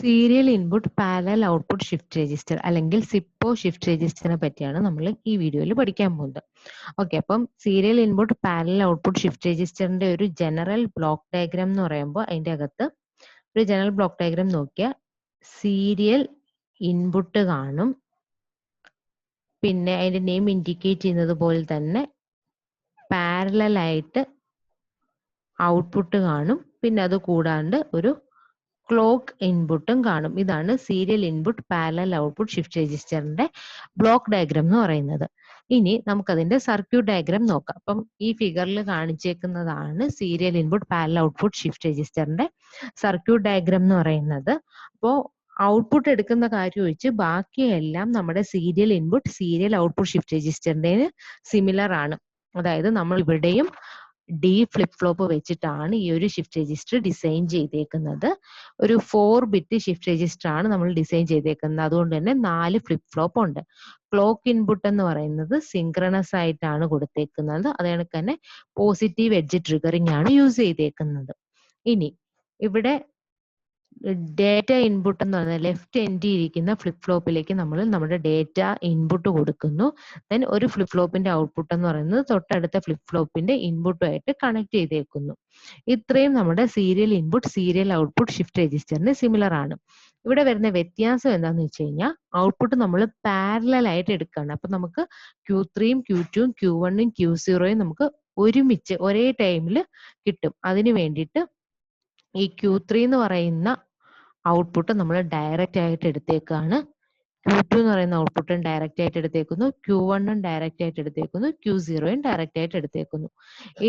Serial input parallel output shift register അല്ലെങ്കിൽ സിപ്പോ shift രജിസ്റ്ററിനെ പറ്റിയാണ് നമ്മൾ ഈ വീഡിയോയിൽ പഠിക്കാൻ പോകുന്നത്. ഓക്കെ, അപ്പം serial input parallel output shift രജിസ്റ്ററിന്റെ ഒരു ജനറൽ ബ്ലോക്ക് ഡയഗ്രാം എന്ന് പറയുമ്പോൾ അതിന്റെ അകത്ത് ഒരു ജനറൽ ബ്ലോക്ക് ഡയഗ്രാം നോക്കിയാൽ സീരിയൽ ഇൻപുട്ട് കാണും, പിന്നെ അതിന്റെ നെയിം ഇൻഡിക്കേറ്റ് ചെയ്യുന്നത് പോലെ തന്നെ പാരലൽ ആയിട്ട് ഔട്ട്പുട്ട് കാണും, പിന്നെ അത് കൂടാണ്ട് ഒരു ക്ലോക്ക് ഇൻപുട്ടും കാണും. ഇതാണ് serial input parallel output shift രജിസ്റ്ററിന്റെ ബ്ലോക്ക് ഡയഗ്രാം എന്ന് പറയുന്നത്. ഇനി നമുക്കതിന്റെ സർക്യൂട്ട് ഡയഗ്രാം നോക്കാം. അപ്പം ഈ ഫിഗറിൽ കാണിച്ചേക്കുന്നതാണ് serial input parallel output shift രജിസ്റ്ററിന്റെ സർക്യൂട്ട് ഡയഗ്രാം എന്ന് പറയുന്നത്. അപ്പോൾ ഔട്ട്പുട്ട് എടുക്കുന്ന കാര്യം ഒഴിച്ച് ബാക്കിയെല്ലാം നമ്മുടെ serial input serial output shift രജിസ്റ്ററിന്റെ സിമിലർ ആണ്. അതായത് നമ്മൾ ഇവിടെയും ഡി ഫ്ലിപ്പ് ഫ്ലോപ്പ് വെച്ചിട്ടാണ് ഈ ഒരു ഷിഫ്റ്റ് രജിസ്റ്റർ ഡിസൈൻ ചെയ്തേക്കുന്നത്. ഒരു 4 ബിറ്റ് ഷിഫ്റ്റ് രജിസ്റ്റർ ആണ് നമ്മൾ ഡിസൈൻ ചെയ്തേക്കുന്നത്. അതുകൊണ്ട് തന്നെ 4 ഫ്ലിപ്പ് ഫ്ലോപ്പ് ഉണ്ട്. ക്ലോക്ക് ഇൻപുട്ട് എന്ന് പറയുന്നത് സിങ്ക്രണസ് ആയിട്ടാണ് കൊടുത്തേക്കുന്നത്. അതുകൊണ്ട് തന്നെ പോസിറ്റീവ് എഡ്ജ് ട്രിഗറിംഗ് ആണ് യൂസ് ചെയ്തേക്കുന്നത്. ഇനി ഇവിടെ ഡേറ്റ ഇൻപുട്ട് എന്ന് പറഞ്ഞാൽ ലെഫ്റ്റ് എൻഡിൽ ഇരിക്കുന്ന ഫ്ലിപ്പ് ഫ്ലോപ്പിലേക്ക് നമ്മൾ നമ്മുടെ ഡേറ്റ ഇൻപുട്ട് കൊടുക്കുന്നു. ദെൻ ഒരു ഫ്ലിപ്പ് ഫ്ലോപ്പിന്റെ ഔട്ട്പുട്ട് എന്ന് പറയുന്നത് തൊട്ടടുത്ത ഫ്ലിപ്പ് ഫ്ലോപ്പിന്റെ ഇൻപുട്ടുമായിട്ട് കണക്ട് ചെയ്തേക്കുന്നു. ഇത്രയും നമ്മുടെ serial input serial output shift രജിസ്റ്ററിന് സിമിലർ ആണ്. ഇവിടെ വരുന്ന വ്യത്യാസം എന്താണെന്ന് വെച്ച് കഴിഞ്ഞാൽ ഔട്ട്പുട്ട് നമ്മൾ പാരലൽ ആയിട്ട് എടുക്കുകയാണ്. അപ്പൊ നമുക്ക് Q3യും Q2യും Q1യും Q0യും നമുക്ക് ഒരുമിച്ച് ഒരേ ടൈമിൽ കിട്ടും. അതിന് വേണ്ടിയിട്ട് ഈ Q3 എന്ന് പറയുന്ന ഔട്ട്പുട്ട് നമ്മൾ ഡയറക്റ്റ് ആയിട്ട് എടുത്തേക്കാണ്. Q2 എന്ന് പറയുന്ന ഔട്ട്പുട്ടും ഡയറക്റ്റ് ആയിട്ട് എടുത്തേക്കുന്നു, Q1ഉം ഡയറക്റ്റ് ആയിട്ട് എടുത്തേക്കുന്നു, Q0യും ഡയറക്റ്റ് ആയിട്ട് എടുത്തേക്കുന്നു.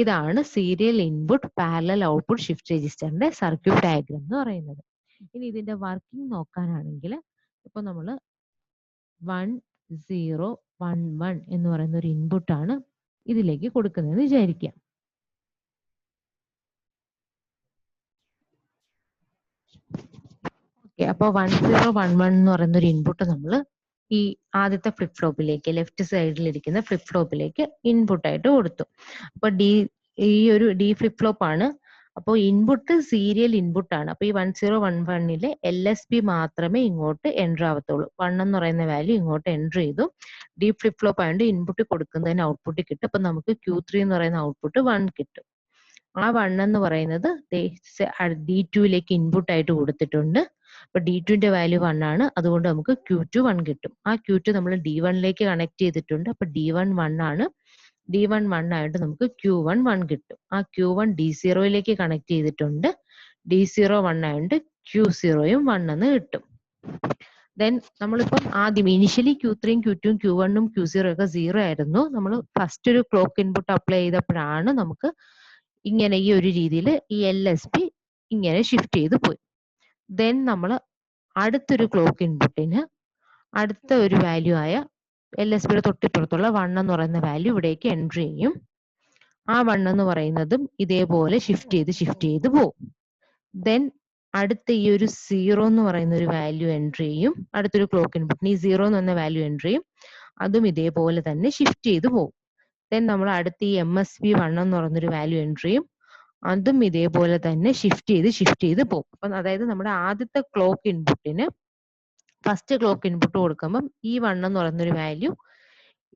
ഇതാണ് serial input parallel output shift രജിസ്റ്ററിന്റെ സർക്യൂട്ട് ഡയഗ്രാം എന്ന് പറയുന്നത്. ഇനി ഇതിന്റെ വർക്കിംഗ് നോക്കാനാണെങ്കിൽ ഇപ്പൊ നമ്മൾ 1 0 1 1 എന്ന് പറയുന്ന ഒരു ഇൻപുട്ടാണ് ഇതിലേക്ക് കൊടുക്കുന്നതെന്ന് വിചാരിക്കാം. അപ്പൊ 1 0 1 1 എന്ന് പറയുന്ന ഒരു ഇൻപുട്ട് നമ്മൾ ഈ ആദ്യത്തെ ഫ്ലിപ്പ് ഫ്ലോപ്പിലേക്ക് ലെഫ്റ്റ് സൈഡിൽ ഇരിക്കുന്ന ഫ്ലിപ്പ് ഫ്ലോപ്പിലേക്ക് ഇൻപുട്ട് ആയിട്ട് കൊടുത്തു. അപ്പൊ ഈ ഒരു ഡി ഫ്ലിപ്പ് ഫ്ലോപ്പ് ആണ്. അപ്പോൾ ഇൻപുട്ട് സീരിയൽ ഇൻപുട്ട് ആണ്. അപ്പൊ ഈ 1 0 1 1ലെ LSB മാത്രമേ ഇങ്ങോട്ട് എൻറ്റർ ആവത്തുള്ളൂ. 1 എന്ന് പറയുന്ന വാല്യൂ ഇങ്ങോട്ട് എൻറ്റർ ചെയ്തു. ഡി ഫ്ലിപ്പ് ഫ്ലോപ്പ് ആയതുകൊണ്ട് ഇൻപുട്ട് കൊടുക്കുന്നതിന് ഔട്ട്പുട്ട് കിട്ടും. അപ്പൊ നമുക്ക് Q3 എന്ന് പറയുന്ന ഔട്ട്പുട്ട് 1 കിട്ടും. ആ 1 എന്ന് പറയുന്നത് D2ലേക്ക് ഇൻപുട്ട് ആയിട്ട് കൊടുത്തിട്ടുണ്ട്. അപ്പൊ D2ന്റെ വാല്യൂ 1 ആണ്. അതുകൊണ്ട് നമുക്ക് Q2 1 കിട്ടും. ആ Q2 നമ്മൾ D1ലേക്ക് കണക്ട് ചെയ്തിട്ടുണ്ട്. അപ്പൊ D1 1 ആണ്. D1 1 ആയിട്ട് നമുക്ക് Q1 1 കിട്ടും. ആ Q1 D0യിലേക്ക് കണക്ട് ചെയ്തിട്ടുണ്ട്. D0 1 ആയിട്ട് Q0യും 1 എന്ന് കിട്ടും. ദെൻ നമ്മളിപ്പം ആദ്യം ഇനിഷ്യലി Q3യും Q2യും Q1ഉം Q0 ഒക്കെ 0 ആയിരുന്നു. നമ്മൾ ഫസ്റ്റ് ഒരു ക്ലോക്ക് ഇൻപുട്ട് അപ്ലൈ ചെയ്തപ്പോഴാണ് നമുക്ക് ഇങ്ങനെ ഈ ഒരു രീതിയിൽ ഈ LSB ഇങ്ങനെ ഷിഫ്റ്റ് ചെയ്ത് പോയി. ദെൻ നമ്മൾ അടുത്തൊരു ക്ലോക്ക് ഇൻപുട്ടിന് അടുത്ത ഒരു വാല്യൂ ആയ LSBയുടെ തൊട്ടിപ്പുറത്തുള്ള 1 എന്ന് പറയുന്ന വാല്യൂ ഇവിടേക്ക് എൻറ്റർ ചെയ്യും. ആ 1 എന്ന് പറയുന്നതും ഇതേപോലെ ഷിഫ്റ്റ് ചെയ്ത് പോകും. ദെൻ അടുത്ത ഈ ഒരു 0 എന്ന് പറയുന്ന ഒരു വാല്യൂ എൻറ്റർ ചെയ്യും. അടുത്തൊരു ക്ലോക്ക് ഇൻപുട്ടിന് ഈ 0 എന്ന് പറയുന്ന വാല്യൂ എൻറ്റർ ചെയ്യും. അതും ഇതേപോലെ തന്നെ ഷിഫ്റ്റ് ചെയ്ത് പോകും. ദെൻ നമ്മൾ അടുത്ത ഈ MSB 1 എന്ന് പറയുന്നൊരു വാല്യൂ എൻറ്റർ ചെയ്യും. അതും ഇതേപോലെ തന്നെ ഷിഫ്റ്റ് ചെയ്ത് പോകും. അപ്പം അതായത് നമ്മുടെ ആദ്യത്തെ ക്ലോക്ക് ഇൻപുട്ടിന് ഫസ്റ്റ് ക്ലോക്ക് ഇൻപുട്ട് കൊടുക്കുമ്പം ഈ 1 എന്ന് പറയുന്നൊരു വാല്യൂ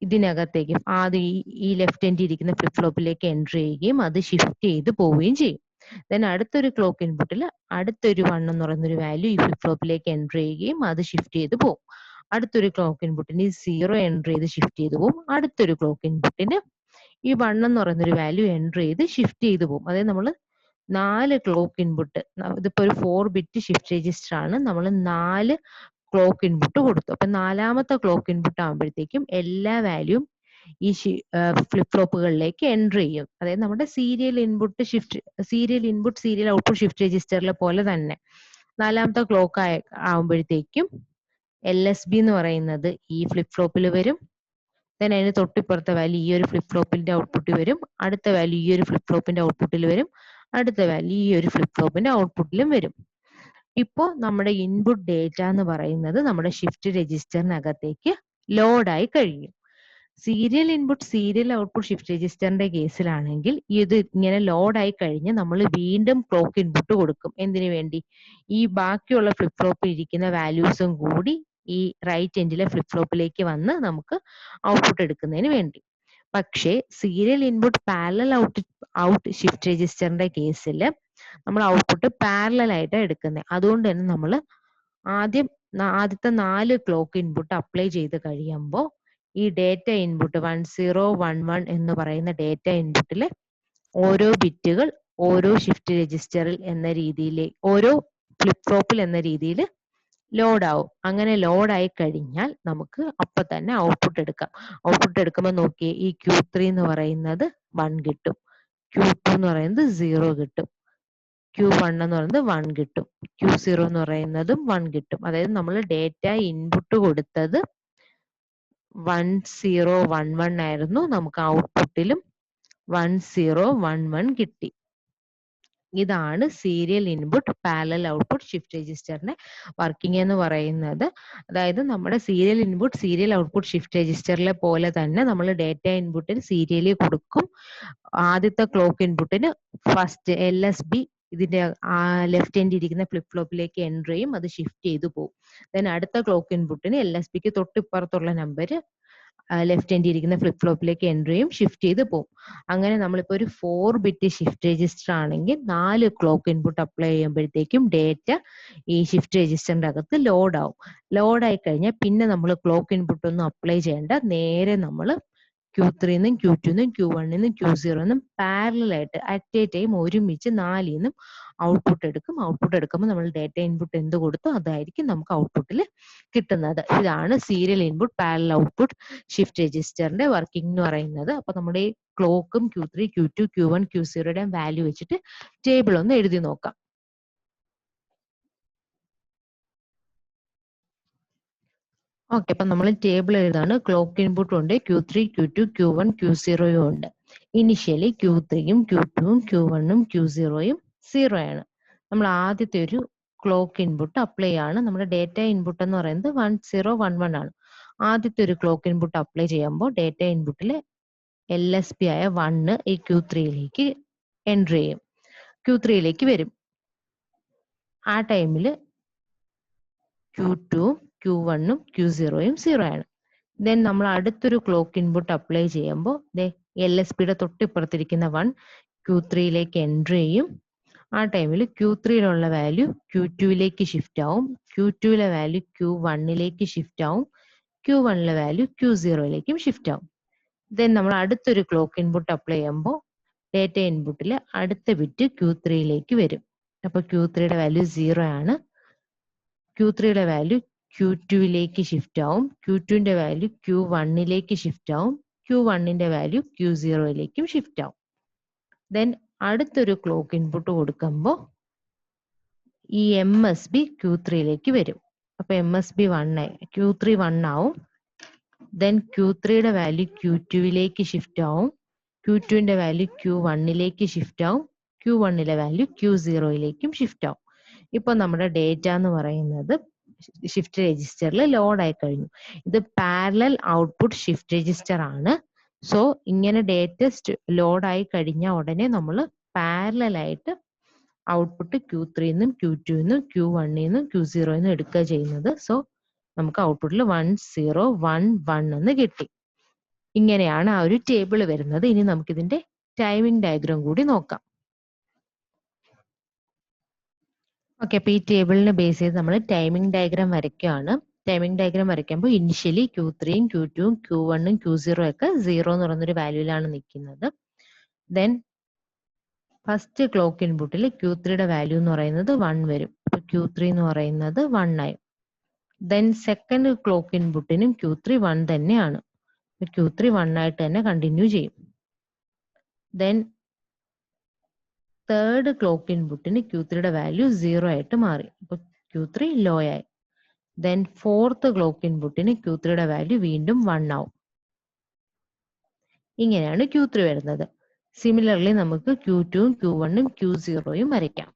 ഇതിനകത്തേക്ക് ആദ്യം ഈ ലെഫ്റ്റ് എൻഡിൽ ഇരിക്കുന്ന ഫ്ലിപ്പ് ഫ്ലോപ്പിലേക്ക് എൻറ്റർ ചെയ്യുകയും അത് ഷിഫ്റ്റ് ചെയ്ത് പോവുകയും ചെയ്യും. ദെൻ അടുത്തൊരു ക്ലോക്ക് ഇൻപുട്ടിൽ അടുത്തൊരു 1 എന്ന് പറയുന്നൊരു വാല്യൂ ഈ ഫ്ലിപ്പ് ഫ്ലോപ്പിലേക്ക് എൻറ്റർ ചെയ്യുകയും അത് ഷിഫ്റ്റ് ചെയ്ത് പോകും. അടുത്തൊരു ക്ലോക്ക് ഇൻപുട്ടിന് ഈ 0 എൻറ്റർ ചെയ്ത് ഷിഫ്റ്റ് ചെയ്ത് പോകും. അടുത്തൊരു ക്ലോക്ക് ഇൻപുട്ടിന് ഈ 1 എന്ന് പറയുന്നൊരു വാല്യൂ എൻറ്റർ ചെയ്ത് ഷിഫ്റ്റ് ചെയ്ത് പോകും. അതായത് നമ്മൾ 4 ക്ലോക്ക് ഇൻപുട്ട്, ഇതിപ്പോ ഒരു 4 ബിറ്റ് ഷിഫ്റ്റ് രജിസ്റ്റർ ആണ്. നമ്മൾ 4 ക്ലോക്ക് ഇൻപുട്ട് കൊടുത്തു. അപ്പൊ 4ാമത്തെ ക്ലോക്ക് ഇൻപുട്ട് ആകുമ്പോഴത്തേക്കും എല്ലാ വാല്യൂം ഈ ഫ്ലിപ്പ് ഫ്ലോപ്പുകളിലേക്ക് എൻറ്റർ ചെയ്യും. അതായത് നമ്മുടെ serial input serial output shift രജിസ്റ്ററിലെ പോലെ തന്നെ 4ാമത്തെ ക്ലോക്ക് ആകുമ്പോഴത്തേക്കും LSB എന്ന് പറയുന്നത് ഈ ഫ്ലിപ്പ് ഫ്ലോപ്പിൽ വരും. ദെൻ അതിന് തൊട്ടിപ്പുറത്തെ വാല്യൂ ഈ ഒരു ഫ്ലിപ്പ് ഫ്ലോപ്പിന്റെ ഔട്ട്പുട്ടിൽ വരും. അടുത്ത വാല്യൂ ഈ ഒരു ഫ്ലിപ്പ് ഫ്ലോപ്പിന്റെ ഔട്ട്പുട്ടിൽ വരും. അടുത്ത വാല്യൂ ഈ ഒരു ഫ്ലിപ്പ് ഫ്ലോപ്പിന്റെ ഔട്ട്പുട്ടിലും വരും. ഇപ്പോൾ നമ്മുടെ ഇൻപുട്ട് ഡേറ്റ എന്ന് പറയുന്നത് നമ്മുടെ ഷിഫ്റ്റ് രജിസ്റ്ററിനകത്തേക്ക് ലോഡായി കഴിഞ്ഞു. Serial input serial output shift രജിസ്റ്ററിന്റെ കേസിലാണെങ്കിൽ ഇത് ഇങ്ങനെ ലോഡ് ആയി കഴിഞ്ഞ് നമ്മൾ വീണ്ടും ക്ലോക്ക് ഇൻപുട്ട് കൊടുക്കും. എന്തിനു വേണ്ടി? ഈ ബാക്കിയുള്ള ഫ്ലിപ്പ് ഫ്ലോപ്പിൽ ഇരിക്കുന്ന വാല്യൂസും കൂടി ഈ റൈറ്റ് എൻഡിലെ ഫ്ലിപ്പ് ഫ്ലോപ്പിലേക്ക് വന്ന് നമുക്ക് ഔട്ട്പുട്ട് എടുക്കുന്നതിന് വേണ്ടി. പക്ഷേ serial input parallel out shift രജിസ്റ്ററിന്റെ കേസിൽ നമ്മൾ ഔട്ട്പുട്ട് പാരലൽ ആയിട്ടാണ് എടുക്കുന്നത്. അതുകൊണ്ട് തന്നെ നമ്മൾ ആദ്യത്തെ 4 ക്ലോക്ക് ഇൻപുട്ട് അപ്ലൈ ചെയ്ത് കഴിയുമ്പോൾ ഈ ഡേറ്റ ഇൻപുട്ട് 1011 എന്ന് പറയുന്ന ഡേറ്റ ഇൻപുട്ടിൽ ഓരോ ബിറ്റുകൾ ഓരോ ഷിഫ്റ്റ് രജിസ്റ്ററിൽ എന്ന രീതിയിൽ ഓരോ ഫ്ലിപ്പ് ഫ്ലോപ്പിൽ എന്ന രീതിയിൽ ലോഡ് ആവും. അങ്ങനെ ലോഡ് ആയി കഴിഞ്ഞാൽ നമുക്ക് അപ്പൊ തന്നെ ഔട്ട്പുട്ട് എടുക്കാം. ഔട്ട്പുട്ട് എടുക്കുമ്പോൾ നോക്കിയേ, ഈ Q3 എന്ന് പറയുന്നത് 1 കിട്ടും, Q2 എന്ന് പറയുന്നത് 0 കിട്ടും, Q1 എന്ന് പറയുന്നത് 1 കിട്ടും, Q0 എന്ന് പറയുന്നതും 1 കിട്ടും. അതായത് നമ്മൾ ഡേറ്റ ഇൻപുട്ട് കൊടുത്തത് 1011 ആയിരുന്നു, നമുക്ക് ഔട്ട്പുട്ടിലും 1011 കിട്ടി. ഇതാണ് serial input parallel output shift രജിസ്റ്ററിന്റെ വർക്കിംഗ് എന്ന് പറയുന്നത്. അതായത് നമ്മുടെ serial input serial output shift രജിസ്റ്ററിലെ പോലെ തന്നെ നമ്മൾ ഡേറ്റ ഇൻപുട്ടിൽ സീരിയലി കൊടുക്കും. ആദ്യത്തെ ക്ലോക്ക് ഇൻപുട്ടിന് ഫസ്റ്റ് LSB ഇതിന്റെ ലെഫ്റ്റ് എൻഡ് ഇരിക്കുന്ന ഫ്ലിപ്പ് ഫ്ലോപ്പിലേക്ക് എൻട്രി ചെയ്യും, അത് ഷിഫ്റ്റ് ചെയ്തു പോകും. ദെൻ അടുത്ത ക്ലോക്ക് ഇൻപുട്ടിന് LSBക്ക് തൊട്ടിപ്പുറത്തുള്ള നമ്പർ ലെഫ്റ്റ് എൻഡ് ഇരിക്കുന്ന ഫ്ലിപ്പ് ഫ്ലോപ്പിലേക്ക് എൻട്രി ചെയ്യും, ഷിഫ്റ്റ് ചെയ്ത് പോകും. അങ്ങനെ നമ്മളിപ്പോൾ ഒരു 4 ബിറ്റ് ഷിഫ്റ്റ് രജിസ്റ്റർ ആണെങ്കിൽ 4 ക്ലോക്ക് ഇൻപുട്ട് അപ്ലൈ ചെയ്യുമ്പോഴത്തേക്കും ഡേറ്റ ഈ ഷിഫ്റ്റ് രജിസ്റ്ററിന്റെ അകത്ത് ലോഡ് ആവും. ലോഡ് ആയി കഴിഞ്ഞാൽ പിന്നെ നമ്മൾ ക്ലോക്ക് ഇൻപുട്ട് ഒന്നും അപ്ലൈ ചെയ്യേണ്ട, നേരെ നമ്മൾ Q3 നിന്നും Q2 നിന്നും Q1 നിന്നും Q0 നിന്നും പാരലൽ ആയിട്ട് അറ്റ് എ ടൈം ഒരുമിച്ച് 4 നിന്നും ഔട്ട്പുട്ട് എടുക്കും. ഔട്ട്പുട്ട് എടുക്കുമ്പോൾ നമ്മൾ ഡേറ്റ ഇൻപുട്ട് എന്ത് കൊടുത്തു അതായിരിക്കും നമുക്ക് ഔട്ട്പുട്ടിൽ കിട്ടുന്നത്. ഇതാണ് serial input parallel output shift രജിസ്റ്ററിന്റെ വർക്കിംഗ് എന്ന് പറയുന്നത്. അപ്പൊ നമ്മുടെ ഈ ക്ലോക്കും Q3, Q2, Q1, Q0 value വെച്ചിട്ട് ടേബിൾ ഒന്ന് എഴുതി നോക്കാം. ഓക്കെ, അപ്പൊ നമ്മൾ ടേബിൾ എഴുതാണ്. ക്ലോക്ക് ഇൻപുട്ട് ഉണ്ട്, Q3, Q2, Q1, Q0 ഉണ്ട്. ഇനിഷ്യലി Q3യും Q2വും Q1ഉം Q0യും 0 ആണ്. നമ്മൾ ആദ്യത്തെ ഒരു ക്ലോക്ക് ഇൻപുട്ട് അപ്ലൈ ആണ്. നമ്മുടെ ഡേറ്റ ഇൻപുട്ട് എന്ന് പറയുന്നത് 1011 ആണ്. ആദ്യത്തെ ഒരു ക്ലോക്ക് ഇൻപുട്ട് അപ്ലൈ ചെയ്യുമ്പോൾ ഡേറ്റ ഇൻപുട്ടിൽ LSB ആയ 1 ഈ Q3യിലേക്ക് എൻട്രി ചെയ്യും, Q3യിലേക്ക് വരും. ആ ടൈമിൽ Q2, Q1ഉം Q0യും 0 ആണ്. ദെൻ നമ്മൾ അടുത്തൊരു ക്ലോക്ക് ഇൻപുട്ട് അപ്ലൈ ചെയ്യുമ്പോൾ LSBയുടെ തൊട്ടിപ്പുറത്തിരിക്കുന്ന 1 Q3യിലേക്ക് എൻട്രി ചെയ്യും. ആ ടൈമിൽ Q3യിലുള്ള വാല്യൂ Q2യിലേക്ക് ഷിഫ്റ്റ് ആവും, Q2യിലെ വാല്യൂ Q1ലേക്ക് ഷിഫ്റ്റ് ആവും, Q1ലെ വാല്യൂ Q0യിലേക്കും ഷിഫ്റ്റ് ആവും. ദെൻ നമ്മൾ അടുത്തൊരു ക്ലോക്ക് ഇൻപുട്ട് അപ്ലൈ ചെയ്യുമ്പോൾ ഡേറ്റ ഇൻപുട്ടിൽ അടുത്ത ബിറ്റ് Q3യിലേക്ക് വരും. അപ്പോൾ Q3യുടെ വാല്യൂ 0 ആണ്, Q3യുടെ വാല്യൂ Q2യിലേക്ക് ഷിഫ്റ്റ് ആവും, Q2ന്റെ വാല്യൂ Q1ലേക്ക് ഷിഫ്റ്റ് ആവും, Q1ന്റെ വാല്യൂ Q0യിലേക്കും ഷിഫ്റ്റ് ആവും. ദെൻ അടുത്തൊരു ക്ലോക്ക് ഇൻപുട്ട് കൊടുക്കുമ്പോൾ ഈ MSB Q3യിലേക്ക് വരും. അപ്പൊ MSB 1 ആയി, Q3 1 ആവും. ദെൻ Q3യുടെ വാല്യൂ Q2യിലേക്ക് ഷിഫ്റ്റ് ആവും, Q2ന്റെ വാല്യൂ Q1ലേക്ക് ഷിഫ്റ്റ് ആവും, Q1ലെ വാല്യൂ Q0യിലേക്കും ഷിഫ്റ്റ് ആവും. ഇപ്പൊ നമ്മുടെ ഡേറ്റ എന്ന് പറയുന്നത് ഷിഫ്റ്റ് രജിസ്റ്ററിൽ ലോഡ് ആയി കഴിഞ്ഞു. ഇത് പാരലൽ ഔട്ട്പുട്ട് ഷിഫ്റ്റ് രജിസ്റ്റർ ആണ്. സോ ഇങ്ങനെ ഡേറ്റ ലോഡ് ആയി കഴിഞ്ഞ ഉടനെ നമ്മൾ പാരലൽ ആയിട്ട് ഔട്ട്പുട്ട് Q3 നിന്നും Q2 നിന്നും Q1 നിന്നും Q0 നിന്നും എടുക്കുക ചെയ്യുന്നത്. സോ നമുക്ക് ഔട്ട്പുട്ടിൽ 1011 എന്ന് കിട്ടി. ഇങ്ങനെയാണ് ആ ഒരു ടേബിൾ വരുന്നത്. ഇനി നമുക്ക് ഇതിന്റെ ടൈമിംഗ് ഡയഗ്രാം കൂടി നോക്കാം. ഓക്കെ, അപ്പൊ ഈ ടേബിളിനെ ബേസ് ചെയ്ത് നമ്മൾ ടൈമിംഗ് ഡയഗ്രാം വരയ്ക്കുകയാണ്. ടൈമിംഗ് ഡയഗ്രാം വരയ്ക്കുമ്പോൾ ഇനിഷ്യലി Q3യും Q2വും Q1ഉം Q0 ഒക്കെ 0 എന്ന് പറയുന്നൊരു വാല്യൂലാണ് നിൽക്കുന്നത്. ദെൻ ഫസ്റ്റ് ക്ലോക്ക് ഇൻപുട്ടിൽ Q3യുടെ വാല്യൂ എന്ന് പറയുന്നത് 1 വരും. അപ്പൊ Q3 എന്ന് പറയുന്നത് 1 ആയി. ദെൻ സെക്കൻഡ് ക്ലോക്ക് ഇൻപുട്ടിനും Q3 1 തന്നെയാണ്. Q3 1 ആയിട്ട് തന്നെ കണ്ടിന്യൂ ചെയ്യും. ദെൻ തേർഡ് ക്ലോക്ക് ഇൻപുട്ടിന് Q3യുടെ വാല്യൂ 0 ആയിട്ട് മാറി. അപ്പൊ Q3 ലോ ആയി. ദെൻ ഫോർത്ത് ക്ലോക്ക് ഇൻപുട്ടിന് Q3യുടെ വാല്യൂ വീണ്ടും 1 ആവും. ഇങ്ങനെയാണ് Q3 വരുന്നത്. സിമിലർലി നമുക്ക് Q2വും Q1ഉം Q0യും വരയ്ക്കാം.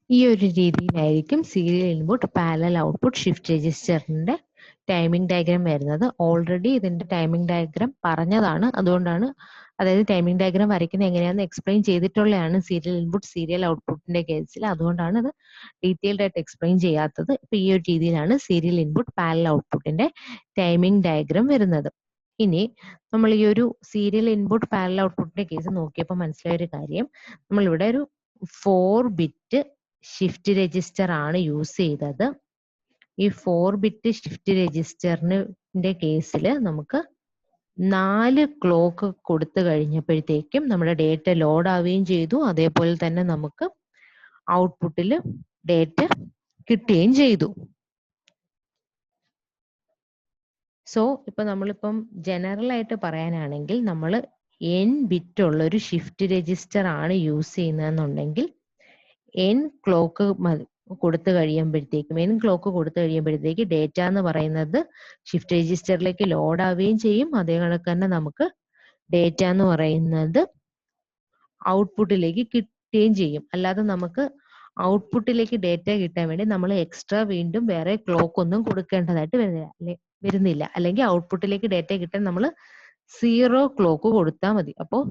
ഈ ഒരു രീതിയിലായിരിക്കും serial input parallel output shift രജിസ്റ്ററിന്റെ ടൈമിംഗ് ഡയഗ്രാം വരുന്നത്. ഓൾറെഡി ഇതിന്റെ ടൈമിംഗ് ഡയഗ്രാം പറഞ്ഞതാണ്, അതുകൊണ്ടാണ്, അതായത് ടൈമിംഗ് ഡയഗ്രാം വരയ്ക്കുന്നത് എങ്ങനെയാണെന്ന് എക്സ്പ്ലെയിൻ ചെയ്തിട്ടുള്ളതാണ് സീരിയൽ ഇൻപുട്ട് സീരിയൽ ഔട്ട്പുട്ടിന്റെ കേസിൽ. അതുകൊണ്ടാണ് ഇത് ഡീറ്റെയിൽഡ് ആയിട്ട് എക്സ്പ്ലെയിൻ ചെയ്യാത്തത്. ഇപ്പൊ ഈ ഒരു രീതിയിലാണ് സീരിയൽ ഇൻപുട്ട് പാരലൽ ഔട്ട്പുട്ടിന്റെ ടൈമിംഗ് ഡയഗ്രാം വരുന്നത്. ഇനി നമ്മൾ ഈ ഒരു സീരിയൽ ഇൻപുട്ട് പാരലൽ ഔട്ട്പുട്ടിന്റെ കേസ് നോക്കിയപ്പോൾ മനസ്സിലായ ഒരു കാര്യം, നമ്മളിവിടെ ഒരു 4 ബിറ്റ് ഷിഫ്റ്റ് രജിസ്റ്റർ ആണ് യൂസ് ചെയ്തത്. ഈ 4 ബിറ്റ് ഷിഫ്റ്റ് രജിസ്റ്ററിന്റെ കേസിൽ നമുക്ക് 4 ക്ലോക്ക് കൊടുത്തു കഴിഞ്ഞപ്പോഴത്തേക്കും നമ്മുടെ ഡേറ്റ ലോഡ് ആവുകയും ചെയ്തു. അതേപോലെ തന്നെ നമുക്ക് ഔട്ട്പുട്ടിൽ ഡേറ്റ കിട്ടുകയും ചെയ്തു. സോ ഇപ്പൊ നമ്മളിപ്പം ജനറൽ ആയിട്ട് പറയാനാണെങ്കിൽ നമ്മൾ n ബിറ്റ് ഉള്ള ഒരു ഷിഫ്റ്റ് രജിസ്റ്റർ ആണ് യൂസ് ചെയ്യുന്നതെന്നുണ്ടെങ്കിൽ n ക്ലോക്ക് കൊടുത്തു കഴിയുമ്പോഴത്തേക്ക് ഡേറ്റ എന്ന് പറയുന്നത് ഷിഫ്റ്റ് രജിസ്റ്ററിലേക്ക് ലോഡ് ആവുകയും ചെയ്യും. അതേ കണക്ക് തന്നെ നമുക്ക് ഡേറ്റ എന്ന് പറയുന്നത് ഔട്ട്പുട്ടിലേക്ക് കിട്ടുകയും ചെയ്യും. അല്ലാതെ നമുക്ക് ഔട്ട്പുട്ടിലേക്ക് ഡേറ്റ കിട്ടാൻ വേണ്ടി നമ്മൾ എക്സ്ട്രാ വീണ്ടും വേറെ ക്ലോക്ക് ഒന്നും കൊടുക്കേണ്ടതായിട്ട് വരുന്നില്ല. അല്ലെങ്കിൽ ഔട്ട്പുട്ടിലേക്ക് ഡേറ്റ കിട്ടാൻ നമ്മൾ 0 ക്ലോക്ക് കൊടുത്താൽ മതി. അപ്പോൾ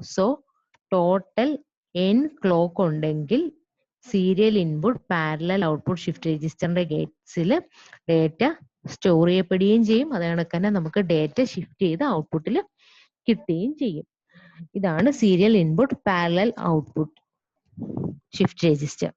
ടോട്ടൽ n ക്ലോക്ക് ഉണ്ടെങ്കിൽ serial input parallel output shift രജിസ്റ്ററിന്റെ കേസിൽ ഡേറ്റ സ്റ്റോർ ചെയ്യപ്പെടുകയും ചെയ്യും. അതേ കണക്ക് തന്നെ നമുക്ക് ഡേറ്റ ഷിഫ്റ്റ് ചെയ്ത് ഔട്ട്പുട്ടിൽ കിട്ടുകയും ചെയ്യും. ഇതാണ് serial input parallel output shift register.